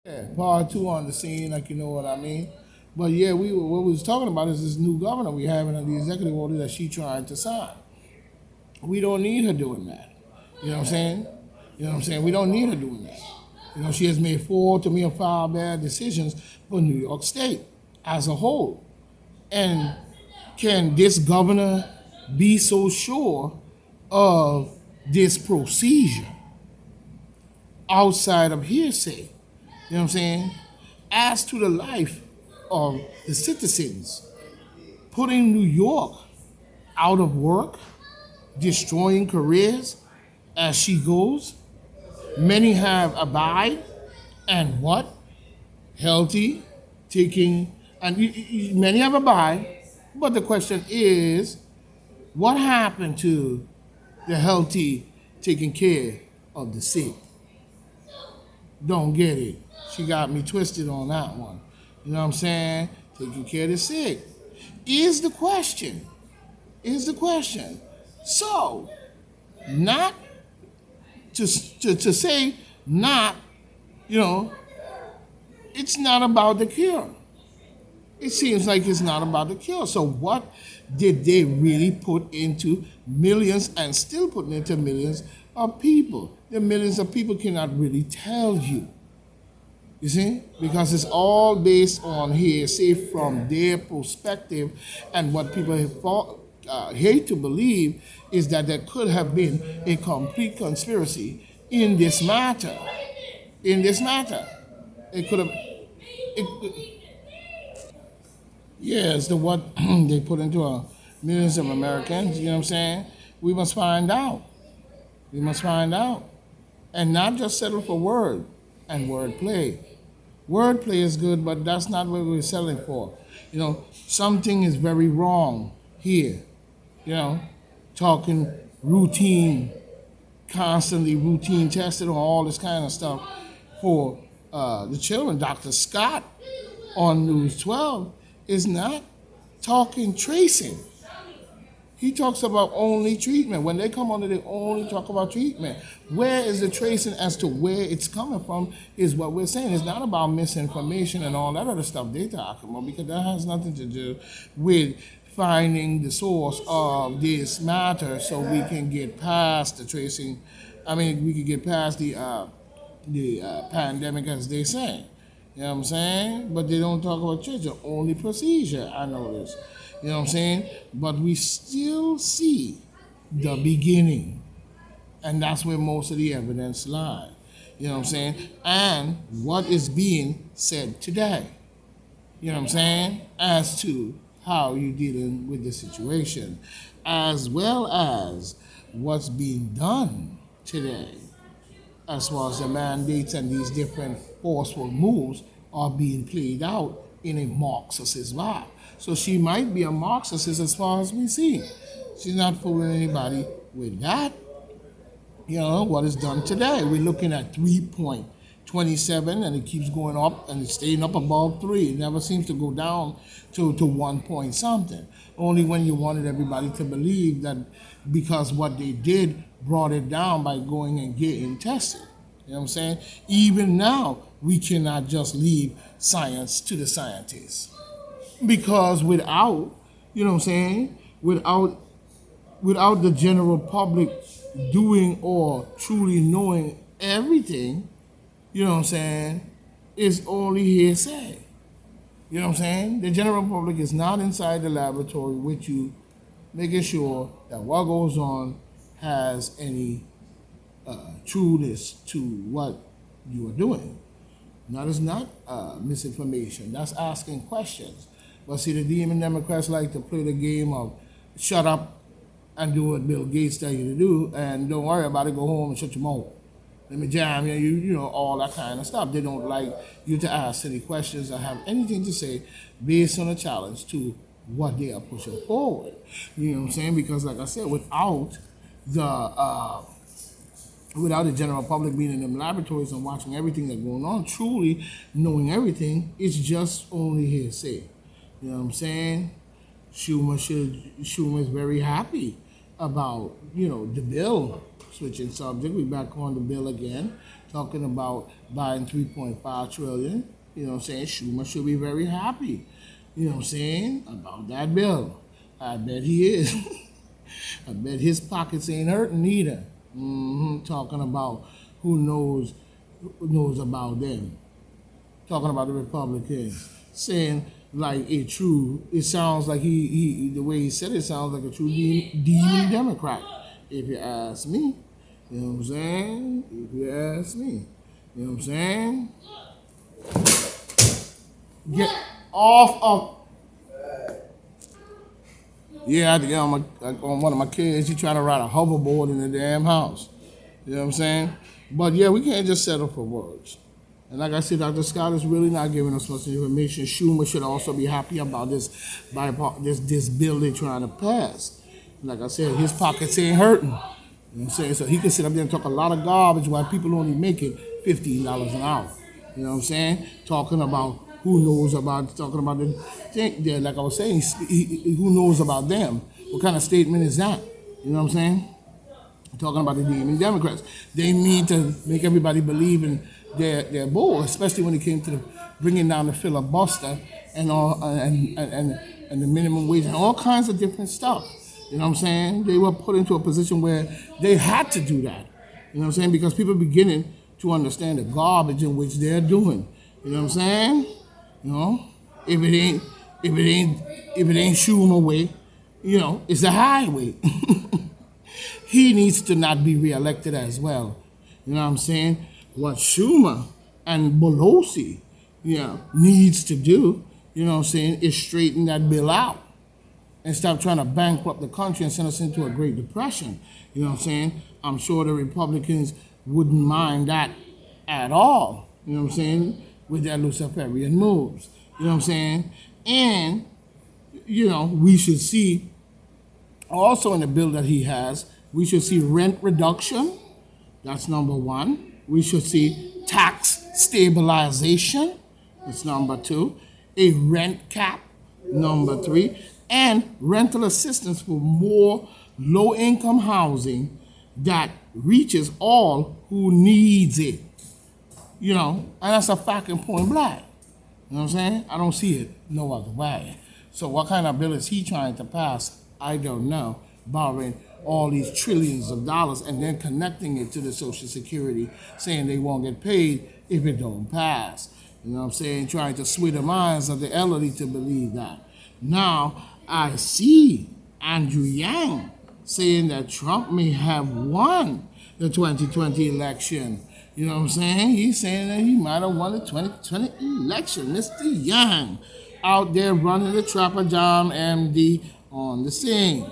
Yeah, part two on the scene, like you know what I mean. But yeah, what we was talking about is this new governor we have in the executive order that she trying to sign. We don't need her doing that. You know what I'm saying? You know what I'm saying? We don't need her doing that. You know, she has made four to me or five bad decisions for New York State as a whole. And can this governor be so sure of this procedure outside of hearsay? You know what I'm saying? As to the life of the citizens, putting New York out of work, destroying careers as she goes. Many have abide and what? Healthy, taking, and many have abide. But the question is, what happened to the healthy taking care of the sick? Don't get it. She got me twisted on that one. You know what I'm saying? Taking care of the sick is the question. Is the question. So, not to say not, you know, it's not about the cure. It seems like it's not about the cure. So what did they really put into millions and still putting into millions of people? The millions of people cannot really tell you. You see? Because it's all based on hearsay from their perspective, and what people hate to believe is that there could have been a complete conspiracy in this matter. In this matter. It could have. Yes, the what they put into millions of Americans, you know what I'm saying? We must find out. We must find out. And not just settle for word and wordplay. Wordplay is good, but that's not what we're selling for. You know, something is very wrong here. You know, talking routine, constantly routine tested on all this kind of stuff for the children. Dr. Scott on News 12 is not talking tracing. He talks about only treatment. When they come on, they only talk about treatment. Where is the tracing as to where it's coming from is what we're saying. It's not about misinformation and all that other stuff they talk about, because that has nothing to do with finding the source of this matter so we can get past the tracing. I mean, we can get past the pandemic, as they say. You know what I'm saying? But they don't talk about treatment, only procedure, I notice. You know what I'm saying? But we still see the beginning. And that's where most of the evidence lies. You know what I'm saying? And what is being said today. You know what I'm saying? As to how you're dealing with the situation, as well as what's being done today, as far as the mandates and these different forceful moves are being played out in a Marxist vibe. So she might be a Marxist as far as we see. She's not fooling anybody with that. You know, what is done today. We're looking at 3.27, and it keeps going up, and it's staying up above 3. It never seems to go down to 1 point something. Only when you wanted everybody to believe that because what they did brought it down by going and getting tested. You know what I'm saying? Even now, we cannot just leave science to the scientists. Because without, you know what I'm saying, without the general public doing or truly knowing everything, you know what I'm saying, it's only hearsay. You know what I'm saying? The general public is not inside the laboratory with you, making sure that what goes on has any trueness to what you are doing. That is not misinformation. That's asking questions. But see, the demon Democrats like to play the game of shut up and do what Bill Gates tell you to do, and don't worry about it. Go home and shut your mouth. Let me jam you, you know, all that kind of stuff. They don't like you to ask any questions or have anything to say based on a challenge to what they are pushing forward. You know what I'm saying? Because, like I said, without the general public being in them laboratories and watching everything that's going on, truly knowing everything, it's just only hearsay. You know what I'm saying? Schumer is very happy about, you know, the bill. Switching subject, we back on the bill again, talking about buying 3.5 trillion. You know what I'm saying? Schumer should be very happy. You know what I'm saying? About that bill. I bet he is. I bet his pockets ain't hurting either. Talking about who knows about them. Talking about the Republicans. Saying like it sounds like the way he said it sounds like a true demon Democrat. If you ask me. You know what I'm saying? If you ask me. You know what I'm saying? Get off of. Yeah, I had to get on one of my kids. He trying to ride a hoverboard in the damn house. You know what I'm saying? But yeah, we can't just settle for words. And like I said, Dr. Scott is really not giving us much information. Schumer should also be happy about this bill they're trying to pass. Like I said, his pockets ain't hurting. You know what I'm saying? So he can sit up there and talk a lot of garbage while people only making $15 an hour. You know what I'm saying? Talking about talking about the thing there, like I was saying, who knows about them? What kind of statement is that? You know what I'm saying? Talking about the demon Democrats. They need to make everybody believe in their bull, especially when it came to bringing down the filibuster and all and the minimum wage and all kinds of different stuff. You know what I'm saying? They were put into a position where they had to do that. You know what I'm saying? Because people are beginning to understand the garbage in which they're doing. You know what I'm saying? You know, if it ain't Schumer way, you know, it's a highway. He needs to not be reelected as well. You know what I'm saying? What Schumer and Pelosi, needs to do, you know what I'm saying, is straighten that bill out and stop trying to bankrupt the country and send us into a Great Depression. You know what I'm saying? I'm sure the Republicans wouldn't mind that at all. You know what I'm saying? With their Luciferian moves. You know what I'm saying? And, we should see also in the bill that he has, we should see rent reduction. That's number one. We should see tax stabilization. That's number two. A rent cap. Number three. And rental assistance for more low-income housing that reaches all who needs it. And that's a fact in point blank. You know what I'm saying? I don't see it no other way. So what kind of bill is he trying to pass? I don't know. Borrowing all these trillions of dollars and then connecting it to the Social Security, saying they won't get paid if it don't pass. You know what I'm saying? Trying to sway the minds of the elderly to believe that. Now, I see Andrew Yang saying that Trump may have won the 2020 election. You know what I'm saying? He's saying that he might have won the 2020 election. Mr. Yang out there running the Trapper John MD on the scene.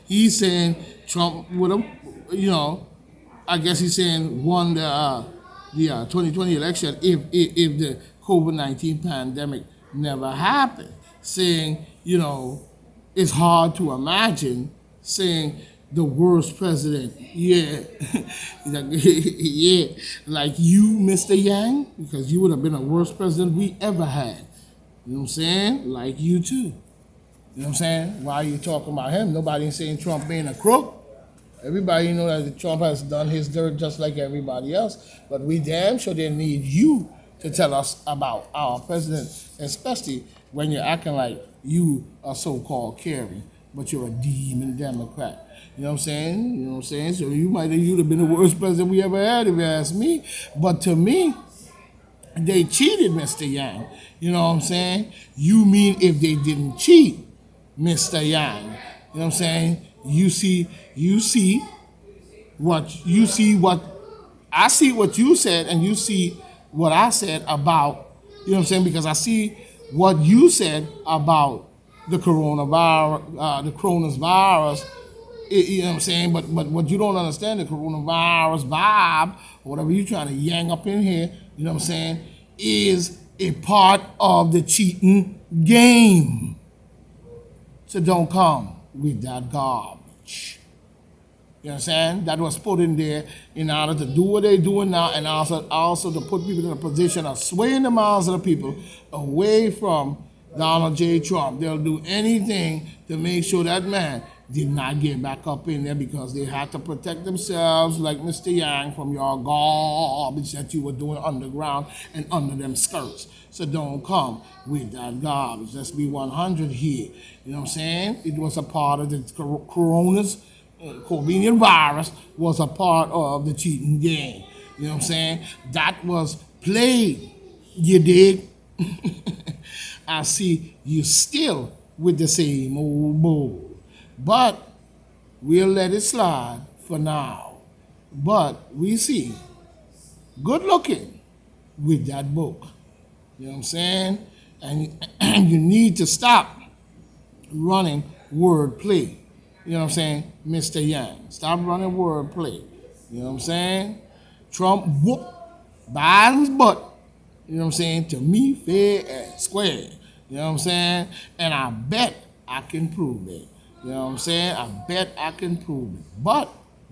He's saying Trump would have, I guess he's saying won the 2020 election if the COVID-19 pandemic never happened. Saying, it's hard to imagine saying the worst president, yeah, like you, Mr. Yang, because you would have been the worst president we ever had. You know what I'm saying? Like you too. You know what I'm saying? Why are you talking about him? Nobody saying Trump being a crook. Everybody that Trump has done his dirt just like everybody else. But we damn sure didn't need you to tell us about our president, especially when you're acting like you are so-called caring, but you're a demon Democrat. You know what I'm saying? You know what I'm saying? So you'd have been the worst president we ever had if you ask me. But to me, they cheated, Mr. Yang. You know what I'm saying? You mean if they didn't cheat, Mr. Yang? You know what I'm saying? I see what you said, and you see what I said about, you know what I'm saying? Because I see what you said about the coronavirus, you know what I'm saying? But what you don't understand, the coronavirus vibe, or whatever you're trying to yang up in here, you know what I'm saying, is a part of the cheating game. So don't come with that garbage. You know what I'm saying? That was put in there in order to do what they're doing now, and also to put people in a position of swaying the minds of the people away from Donald J. Trump. They'll do anything to make sure that man did not get back up in there because they had to protect themselves, like Mr. Yang, from your garbage that you were doing underground and under them skirts. So don't come with that garbage. Let's be 100 here. You know what I'm saying? It was a part of the coronas, convenient virus was a part of the cheating game. You know what I'm saying? That was played. You dig? I see you still with the same old bull. But we'll let it slide for now. But we see good looking with that book. You know what I'm saying? And you need to stop running word play. You know what I'm saying? Mr. Yang. Stop running word play. You know what I'm saying? Trump whoop Biden's butt. You know what I'm saying? To me, fair and square. You know what I'm saying? And I bet I can prove it. You know what I'm saying? I bet I can prove it. But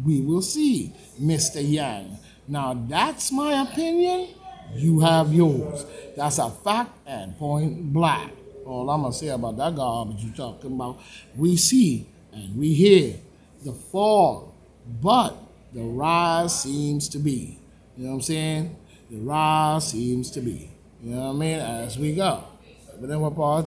we will see, Mr. Yang. Now, that's my opinion. You have yours. That's a fact and point blank. All I'm going to say about that garbage you're talking about, we see and we hear the fall, but the rise seems to be. You know what I'm saying? The rise seems to be. You know what I mean? As we go. But then what part?